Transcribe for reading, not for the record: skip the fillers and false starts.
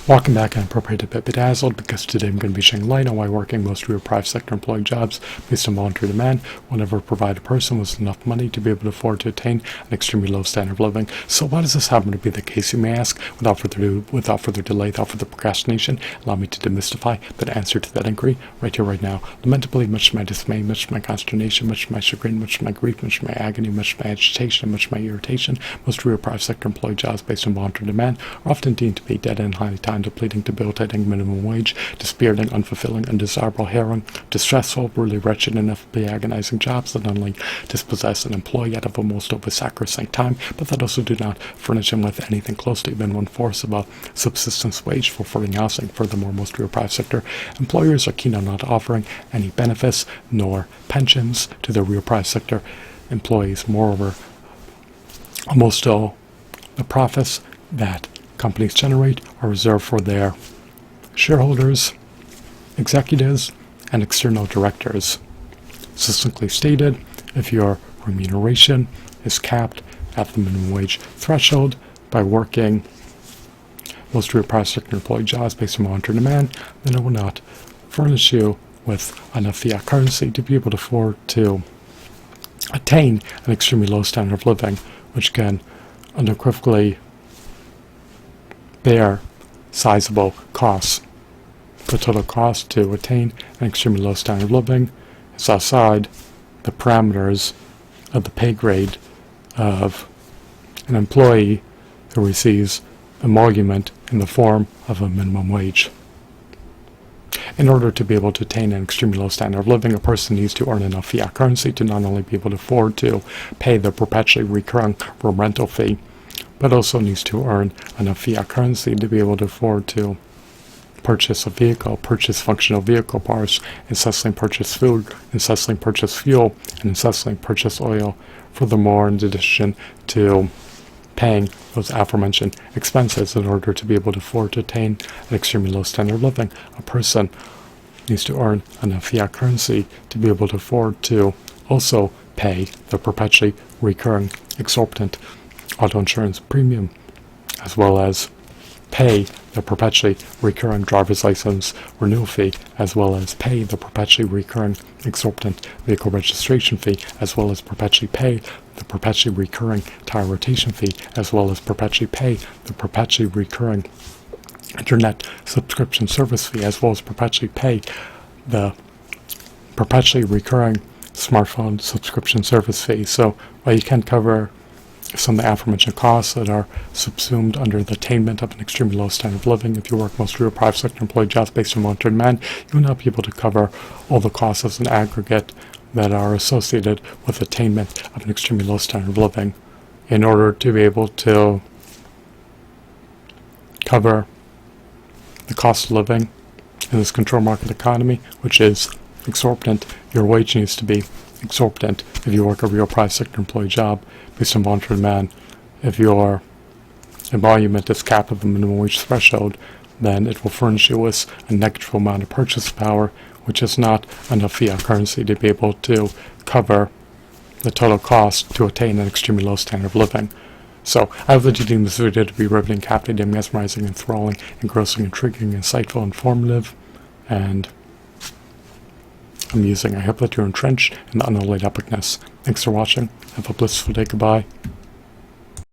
Welcome back, I'm appropriate a bit bedazzled because today I'm going to be shedding light on why working most real private sector employee jobs based on voluntary demand will never provide a person with enough money to be able to afford to attain an extremely low standard of living. So why does this happen to be the case, you may ask? Without further ado, without further delay, without further procrastination, allow me to demystify the answer to that inquiry right here, right now. Lamentably, much of my dismay, much of my consternation, much of my chagrin, much of my grief, much of my agony, much of my agitation, much of my irritation, most real private sector employee jobs based on voluntary demand are often deemed to be dead and highly time depleting, debilitating, minimum wage, dispiriting, unfulfilling, undesirable, harrowing, distressful, really wretched, and ineffably agonizing jobs that not only dispossess an employee out of almost over sacrosanct time, but that also do not furnish him with anything close to even one-fourth of a subsistence wage for affording housing. Furthermore, most real private sector employers are keen on not offering any benefits nor pensions to their real private sector employees. Moreover, almost all the profits that companies generate are reserved for their shareholders, executives, and external directors. Succinctly stated, if your remuneration is capped at the minimum wage threshold by working most real private sector employee jobs based on voluntary demand, then it will not furnish you with enough fiat currency to be able to afford to attain an extremely low standard of living, which can unequivocally bear sizable costs. The total cost to attain an extremely low standard of living is outside the parameters of the pay grade of an employee who receives emolument in the form of a minimum wage. In order to be able to attain an extremely low standard of living, a person needs to earn enough fiat currency to not only be able to afford to pay the perpetually recurring room rental fee, but also needs to earn enough fiat currency to be able to afford to purchase a vehicle, purchase functional vehicle parts, incessantly purchase food, incessantly purchase fuel, and incessantly purchase oil. Furthermore, in addition to paying those aforementioned expenses in order to be able to afford to attain an extremely low standard of living, a person needs to earn enough fiat currency to be able to afford to also pay the perpetually recurring exorbitant auto insurance premium, as well as pay the perpetually recurring driver's license renewal fee, as well as pay the perpetually recurring exorbitant vehicle registration fee, as well as perpetually pay the perpetually recurring tire rotation fee, as well as perpetually pay the perpetually recurring internet subscription service fee, as well as perpetually pay the perpetually recurring smartphone subscription service fee. So while you can cover some of the aforementioned costs that are subsumed under the attainment of an extremely low standard of living, if you work most real private sector employee jobs based on voluntary demand, you will not be able to cover all the costs as an aggregate that are associated with attainment of an extremely low standard of living. In order to be able to cover the cost of living in this controlled market economy, which is exorbitant, your wage needs to be exorbitant if you work a real private sector employee job based on voluntary demand. If your emolument is capped at the minimum wage threshold, then it will furnish you with a negligible amount of purchase power, which is not enough fiat currency to be able to cover the total cost to attain an extremely low standard of living. So, I hope that you deem this video to be riveting, captivating, mesmerizing, enthralling, engrossing, intriguing, insightful, informative, and amusing. I hope that you're entrenched in the unalloyed epicness. Thanks for watching. Have a blissful day. Goodbye.